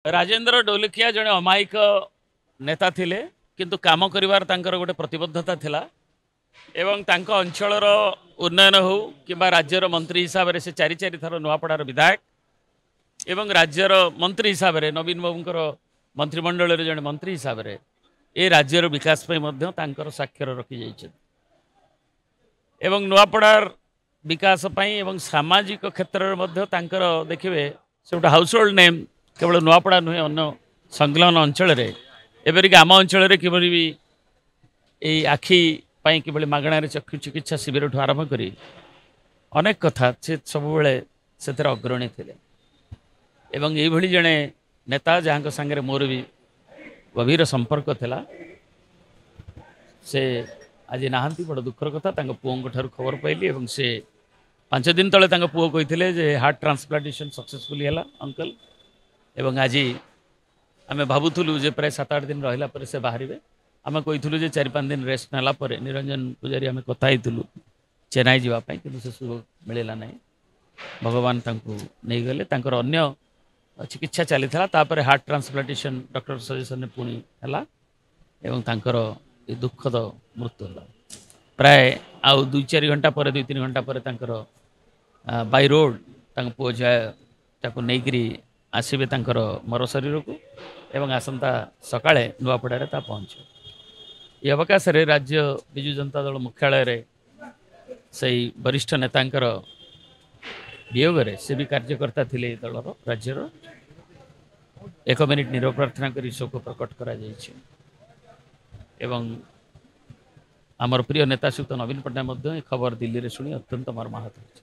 राजेंद्र डोलखिया जड़े अमायिक नेता थिले किंतु काम करिवार तांकर गोटे प्रतिबद्धता थिला एवं तांको अंचलर उन्नयन हो कि राज्यर मंत्री हिसाब से चारि चारि थर नुआपड़ार विधायक एवं राज्यर मंत्री हिसाब से नवीन बाबूंकर मंत्रिमंडल जड़े मंत्री हिसाब से ए राज्यर विकास तांकर साक्षर रखी जाइछन एवं नुआपड़ार विकास एवं सामाजिक क्षेत्र में देखिए से गोटे हाउस होल्ड नेम केवल नुआपड़ा नुहे अन्य संलग्न अंचल एवरिक आम अंचल किभली भी ये आखि कि मागणार चक्षु चिकित्सा शिविर ठूँ आरंभ कर अनेक कथा से सब से अग्रणी थे एवं ये जड़े नेता जहाँ सांगे मोर भी गभीर संपर्क थिला से आज नहांती बड़ दुखर कथा पुओं ठार खबर पाइली से 5 दिन तले पुओ कही जे हार्ट ट्रांसप्लांटेशन सक्सेसफुली है अंकल एवं आज आम भावुलु जे प्राय 7-8 दिन रहा से बाहर आम कहीलु जे 4-5 दिन रेस्ट नाला निरंजन पूजारी आम कथा चेन्नई जावाई कि से सुख मिलला ना भगवान नहीं गले अन्य चिकित्सा चली था हार्ट ट्रांसप्लांटेशन डॉक्टर सजेशन पुणी है एवं तांकर दुखद मृत्यु है प्राय आउ 2-4 घंटा पर 2-3 घंटा पर तांकर बाय रोड पुओ झील नहीं आसबे मर शरीर को एवं आसंता सकाळे नुआपड़ा पहुँच ये अवकाश राज्य विजु जनता दल मुख्यालय से वरिष्ठ नेतांकर वियोग से भी कार्यकर्ता थिले दलर राज्यर 1 मिनिट नीरव प्रार्थना कर शोक प्रकट करा एवं आमर प्रिय नेता श्रीयुक्त नवीन पट्टनायक खबर दिल्ली रे शुणी अत्यंत मर्माहत होइछि।